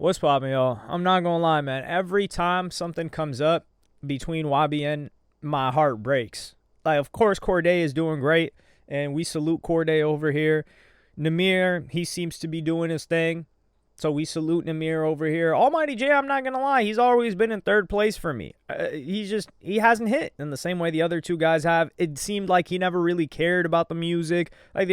What's poppin', y'all? I'm not gonna lie, man. Every time something comes up between YBN, my heart breaks. Like, of course, Corday is doing great, and we salute Corday over here. Nahmir, he seems to be doing his thing, so we salute Nahmir over here. Almighty J, I'm not gonna lie, he's always been in third place for me. He hasn't hit in the same way the other two guys have. It seemed like he never really cared about the music. Like,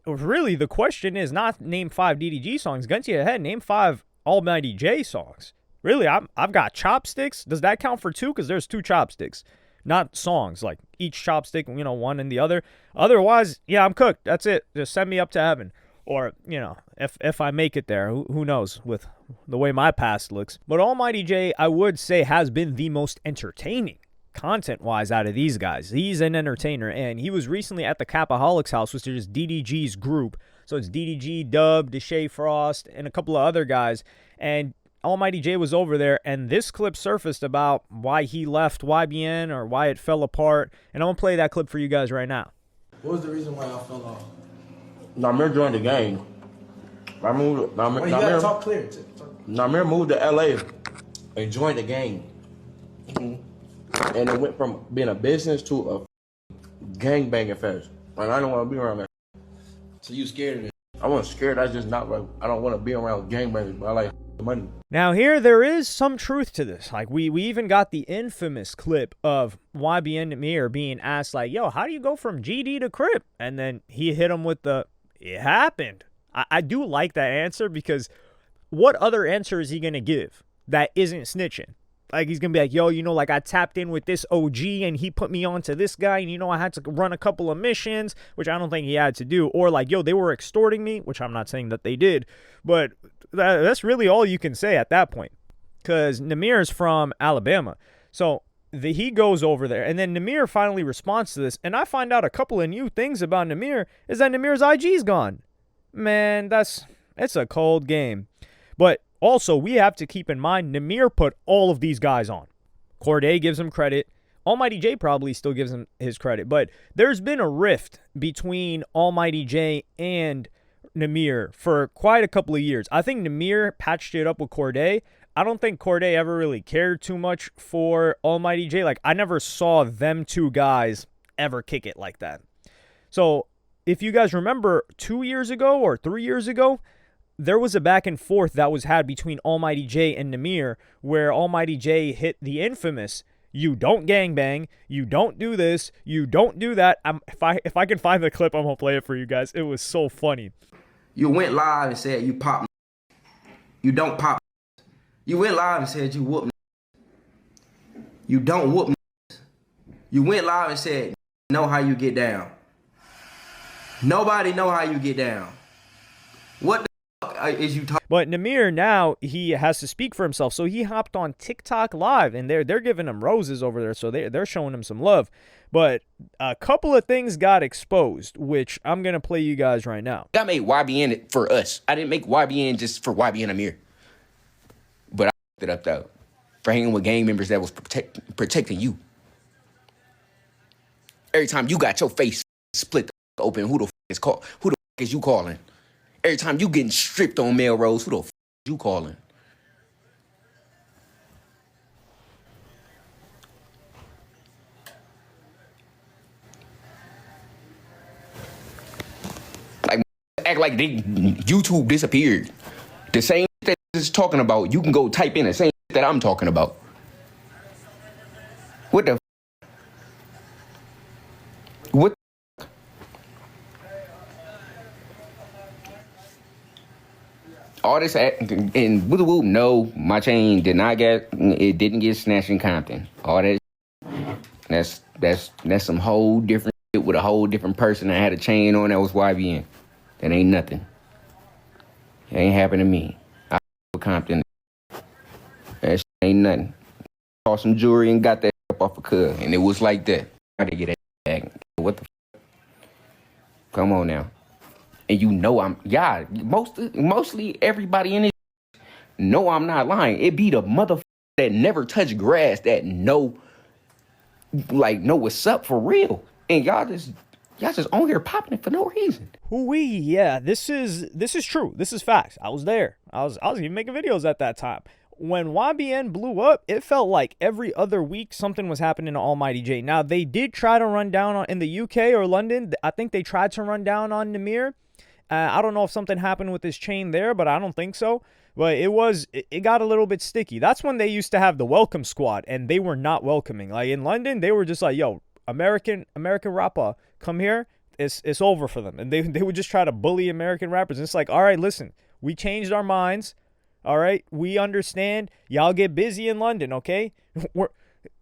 really, the question is not name 5 DDG songs. Gun to your head, name 5 Almighty J songs. Really, I've got chopsticks. Does that count for 2? Because there's 2 chopsticks, not songs. Like each chopstick, one and the other. Otherwise, yeah, I'm cooked. That's it. Just send me up to heaven. Or, if I make it there, who knows with the way my past looks. But Almighty J, I would say, has been the most entertaining content-wise out of these guys. He's an entertainer, and he was recently at the Capaholics house, which is DDG's group. So it's DDG, Dub, Deshae Frost, and a couple of other guys. And Almighty J was over there, and this clip surfaced about why he left YBN or why it fell apart. And I'm going to play that clip for you guys right now. What was the reason why y'all fell off? Nahmir joined the gang. Nahmir, you gotta talk clear. Nahmir moved to LA and joined the gang. And it went from being a business to a gang banging fest. Like, I don't want to be around that. So you scared of it? I wasn't scared. I just not like, I don't want to be around gang bangers, but I like the money. Now here, there is some truth to this. Like, we even got the infamous clip of YBN Nahmir being asked, like, yo, how do you go from GD to Crip? And then he hit him with the, it happened. I do like that answer, because what other answer is he going to give that isn't snitching? Like, he's going to be like, yo, like, I tapped in with this OG and he put me on to this guy, and, I had to run a couple of missions, which I don't think he had to do. Or like, yo, they were extorting me, which I'm not saying that they did, but that's really all you can say at that point, because Nahmir is from Alabama. So he goes over there, and then Nahmir finally responds to this, and I find out a couple of new things about Nahmir, is that Nahmir's IG's gone. Man, it's a cold game. But also, we have to keep in mind, Nahmir put all of these guys on. Corday gives him credit. Almighty J probably still gives him his credit. But there's been a rift between Almighty J and Nahmir for quite a couple of years. I think Nahmir patched it up with Corday. I don't think Corday ever really cared too much for Almighty J. Like, I never saw them two guys ever kick it like that. So, if you guys remember 2 years ago or 3 years ago, there was a back and forth that was had between Almighty J and Nahmir, where Almighty J hit the infamous, you don't gangbang, you don't do this, you don't do that. If I can find the clip, I'm going to play it for you guys. It was so funny. You went live and said you pop. You don't pop. You went live and said you whoop. You don't whoop. You went live and said, know how you get down. Nobody know how you get down. What the fuck is you talking? But Nahmir, now he has to speak for himself, so he hopped on TikTok Live, and they're giving him roses over there, so they're showing him some love. But a couple of things got exposed, which I'm gonna play you guys right now. I made YBN for us. I didn't make YBN just for YBN Nahmir. But I fucked it up though, for hanging with gang members that was protecting you. Every time you got your face split open, who the fuck is you calling? Every time you getting stripped on Melrose, who the fuck is you calling? Like, act like YouTube disappeared. The same that is talking about, you can go type in the same that I'm talking about. What the? What? All this and woo woo. No, my chain did not didn't get snatched in Compton. All that. That's some whole different shit with a whole different person that had a chain on that was YBN. That ain't nothing. It ain't happened to me. I with Compton. That shit ain't nothing. Bought some jewelry and got that up off a cuz, and it was like that. I had to get that back. What the? Come on now. And mostly everybody in it know I'm not lying. It be the motherfucker that never touch grass that know what's up for real. And y'all Y'all just on here popping it for no reason. Hoo-wee, yeah, this is true. This is facts. I was there. I was even making videos at that time. When YBN blew up, it felt like every other week something was happening to Almighty J. Now, they did try to run down in the UK or London. I think they tried to run down on Nahmir. I don't know if something happened with his chain there, but I don't think so. But it got a little bit sticky. That's when they used to have the welcome squad, and they were not welcoming. Like in London, they were just like, yo, American rapper, come here. It's over for them. And they would just try to bully American rappers. And it's like, all right, listen, we changed our minds. All right, we understand. Y'all get busy in London, okay?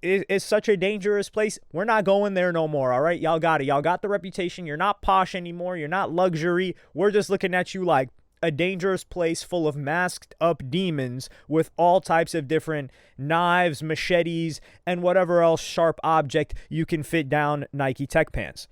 It's such a dangerous place. We're not going there no more, all right? Y'all got it. Y'all got the reputation. You're not posh anymore. You're not luxury. We're just looking at you like a dangerous place full of masked up demons with all types of different knives, machetes, and whatever else sharp object you can fit down Nike Tech pants.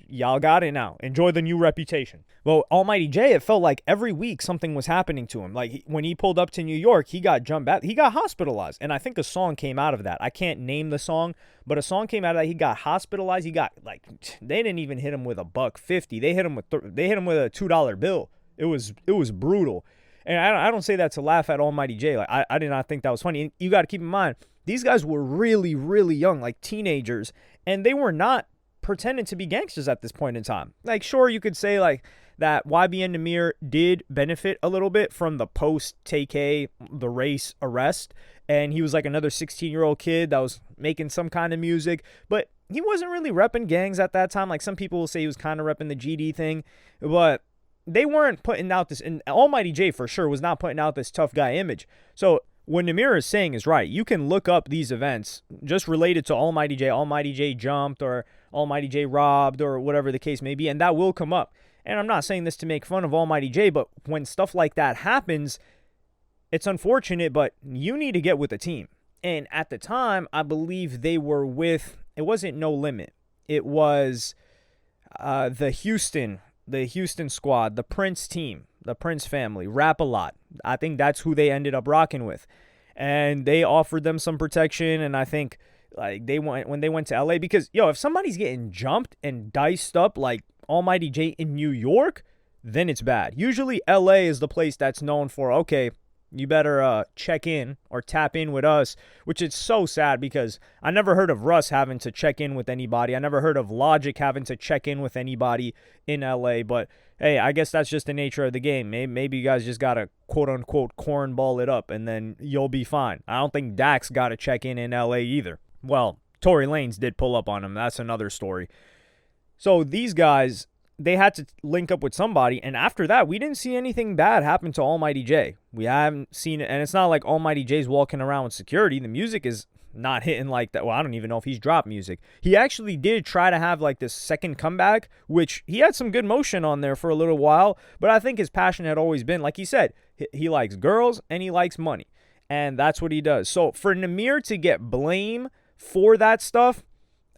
Y'all got it now. Enjoy the new reputation. Well, Almighty J, it felt like every week something was happening to him. Like when he pulled up to New York, he got jumped out. He got hospitalized. And I think a song came out of that. I can't name the song, but a song came out of that. He got hospitalized. They didn't even hit him with $1.50. They hit him with a $2 bill. It was brutal. And I don't say that to laugh at Almighty J. Like I did not think that was funny. And you got to keep in mind, these guys were really, really young, like teenagers, and they were not pretending to be gangsters at this point in time. Like, sure, you could say like that YBN Nahmir did benefit a little bit from the post-TK, the race arrest, and he was like another 16-year-old kid that was making some kind of music, but he wasn't really repping gangs at that time. Like some people will say he was kind of repping the GD thing, but they weren't putting out this, and Almighty J for sure was not putting out this tough guy image. So what Nahmir is saying is right. You can look up these events just related to Almighty J jumped, or Almighty J robbed, or whatever the case may be, and that will come up. And I'm not saying this to make fun of Almighty J, but when stuff like that happens, it's unfortunate, but you need to get with a team. And at the time, I believe they were with, it wasn't No Limit. It was the Houston squad, the Prince team, the Prince family, Rap A Lot. I think that's who they ended up rocking with. And they offered them some protection, and I think like when they went to LA, because if somebody's getting jumped and diced up like Almighty J in New York, then it's bad. Usually LA is the place that's known for, okay, you better check in or tap in with us, which is so sad because I never heard of Russ having to check in with anybody. I never heard of Logic having to check in with anybody in LA, but hey, I guess that's just the nature of the game. Maybe you guys just got to quote-unquote cornball it up, and then you'll be fine. I don't think Dax got to check in LA either. Well, Tory Lanez did pull up on him. That's another story. So these guys, they had to link up with somebody, and after that, we didn't see anything bad happen to Almighty J. We haven't seen it, and it's not like Almighty J's walking around with security. The music is not hitting like that. Well, I don't even know if he's dropped music. He actually did try to have like this second comeback, which he had some good motion on there for a little while, but I think his passion had always been, like he said, he likes girls and he likes money, and that's what he does. So for Nahmir to get blame for that stuff,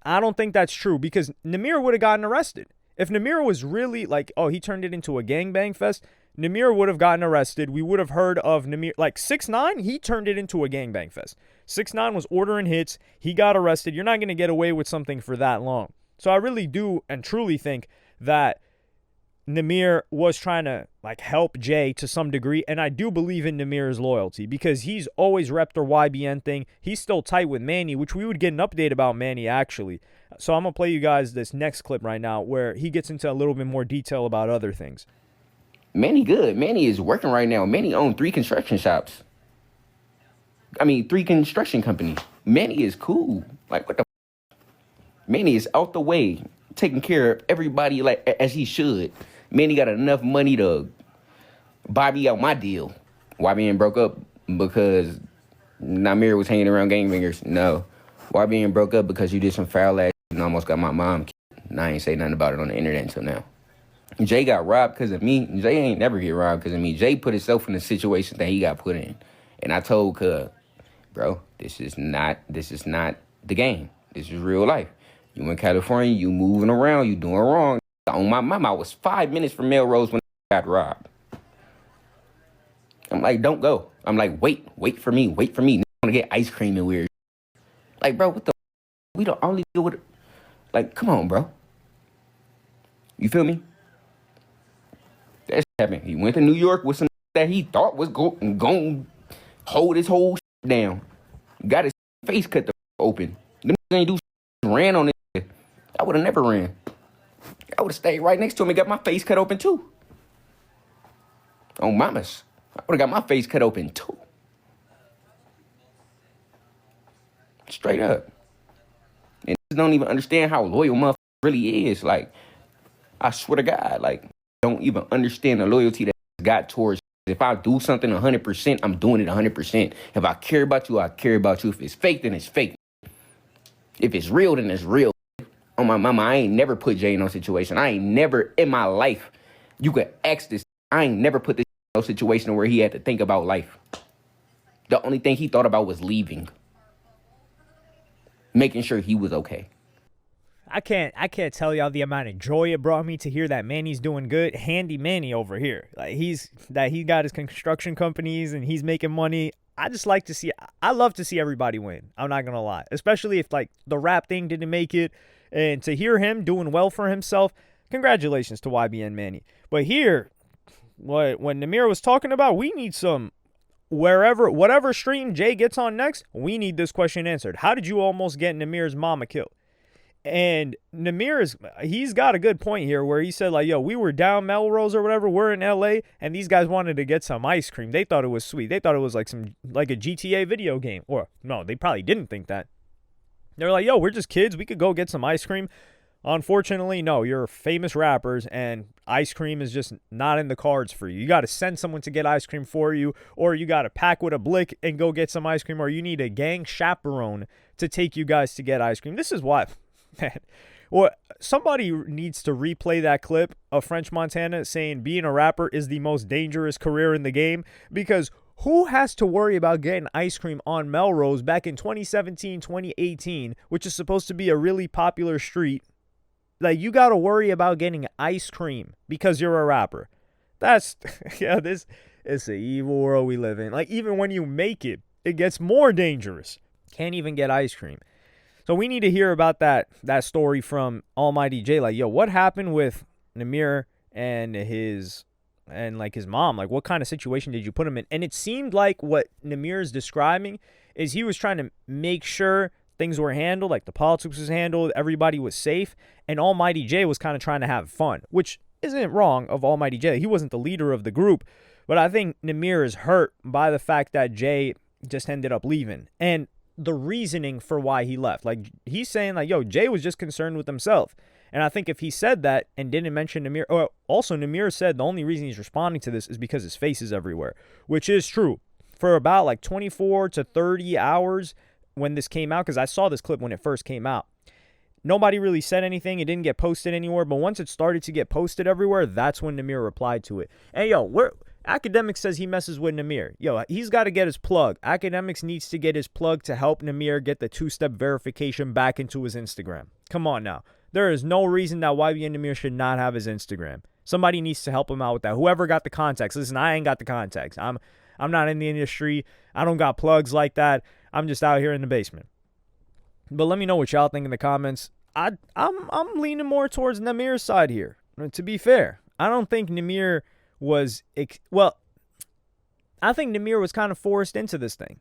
I don't think that's true, because Nahmir would have gotten arrested. If Nahmir was really like, oh, he turned it into a gangbang fest, Nahmir would have gotten arrested. We would have heard of Nahmir. Like 6ix9ine, he turned it into a gangbang fest. 6ix9ine was ordering hits. He got arrested. You're not going to get away with something for that long. So I really do and truly think that Nahmir was trying to like help Jay to some degree, and I do believe in Nahmir's loyalty because he's always repped their YBN thing. He's still tight with Manny, which we would get an update about Manny actually. So I'm going to play you guys this next clip right now where he gets into a little bit more detail about other things. Manny good. Manny is working right now. Manny owns 3 construction shops. 3 construction companies. Manny is cool. Like, what the Manny is out the way, taking care of everybody like as he should. Manny got enough money to buy me out my deal. YBN broke up because Nahmir was hanging around gangbangers. No. YBN broke up because you did some foul ass and almost got my mom killed. And I ain't say nothing about it on the internet until now. Jay got robbed because of me. Jay ain't never get robbed because of me. Jay put himself in the situation that he got put in. And I told Cub, bro, this is not the game. This is real life. You in California, you moving around, you doing wrong. On my mama, I was 5 minutes from Melrose when I got robbed. I'm like, don't go. I'm like, wait for me. I want to get ice cream and weird. Like, bro, what the? We don't only deal with it. Like, come on, bro. You feel me? That shit happened. He went to New York with some that he thought was going to hold his whole shit down. Got his face cut the open. Them ain't do shit, ran on it. I would have never ran. I would have stayed right next to him and got my face cut open too. On mamas. I would have got my face cut open too. Straight up. And don't even understand how loyal motherfucker really is. Like, I swear to God, like, don't even understand the loyalty that got towards. If I do something 100%, I'm doing it 100%. If I care about you, I care about you. If it's fake, then it's fake. If it's real, then it's real. On my mama, I ain't never put Jay in no situation. I ain't never in my life. You could ask this. I ain't never put this in no situation where he had to think about life. The only thing he thought about was leaving. Making sure he was okay. I can't tell y'all the amount of joy it brought me to hear that Manny's doing good. Handy Manny over here. Like he got his construction companies and he's making money. I love to see everybody win. I'm not gonna lie. Especially if like the rap thing didn't make it. And to hear him doing well for himself, congratulations to YBN Manny. But here, when Nahmir was talking about, we need some whatever stream Jay gets on next, we need this question answered. How did you almost get Nahmir's mama killed? And he's got a good point here where he said, like, yo, we were down Melrose or whatever. We're in LA, and these guys wanted to get some ice cream. They thought it was sweet. They thought it was like a GTA video game. Or, no, they probably didn't think that. They're like, yo, we're just kids. We could go get some ice cream. Unfortunately, no, you're famous rappers, and ice cream is just not in the cards for you. You got to send someone to get ice cream for you, or you got to pack with a blick and go get some ice cream, or you need a gang chaperone to take you guys to get ice cream. This is why, man. Well, somebody needs to replay that clip of French Montana saying being a rapper is the most dangerous career in the game, because who has to worry about getting ice cream on Melrose back in 2017, 2018, which is supposed to be a really popular street? Like, you got to worry about getting ice cream because you're a rapper. This is an evil world we live in. Like, even when you make it, it gets more dangerous. Can't even get ice cream. So we need to hear about that story from Almighty Jay. Like, yo, what happened with Nahmir and his mom? Like, what kind of situation did you put him in? And it seemed like what Nahmir is describing is he was trying to make sure things were handled, like the politics was handled, everybody was safe, and Almighty Jay was kind of trying to have fun, which isn't wrong of Almighty Jay. He wasn't the leader of the group, but I think Nahmir is hurt by the fact that Jay just ended up leaving, and the reasoning for why he left. Like, he's saying, like, yo, Jay was just concerned with himself, and I think if he said that and didn't mention Nahmir, or also Nahmir said the only reason he's responding to this is because his face is everywhere, which is true. For about like 24 to 30 hours, when this came out, because I saw this clip when it first came out, nobody really said anything. It didn't get posted anywhere, but once it started to get posted everywhere, that's when Nahmir replied to it. And yo, Academics says he messes with Nahmir. Yo, he's got to get his plug. Academics needs to get his plug to help Nahmir get the two-step verification back into his Instagram. Come on now. There is no reason that YBN Nahmir should not have his Instagram. Somebody needs to help him out with that. Whoever got the contacts. Listen, I ain't got the contacts. I'm not in the industry. I don't got plugs like that. I'm just out here in the basement. But let me know what y'all think in the comments. I'm leaning more towards Nahmir's side here. To be fair, I don't think Nahmir was I think Nahmir was kind of forced into this thing.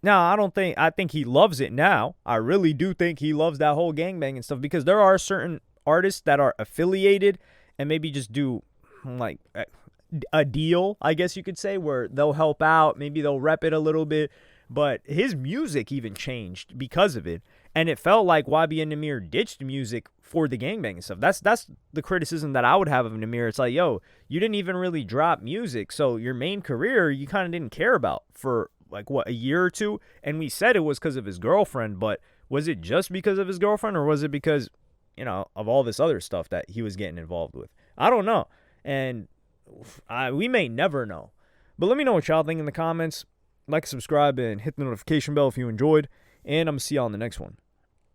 Now, I think he loves it now. I really do think he loves that whole gangbang stuff, because there are certain artists that are affiliated and maybe just do like a deal, I guess you could say, where they'll help out, maybe they'll rep it a little bit. But his music even changed because of it. And it felt like YBN Nahmir ditched music for the gangbang and stuff. That's the criticism that I would have of Nahmir. It's like, yo, you didn't even really drop music. So your main career, you kind of didn't care about for like, what, a year or two? And we said it was because of his girlfriend. But was it just because of his girlfriend? Or was it because, of all this other stuff that he was getting involved with? I don't know. And we may never know. But let me know what y'all think in the comments. Like, subscribe, and hit the notification bell if you enjoyed. And I'm going to see y'all on the next one.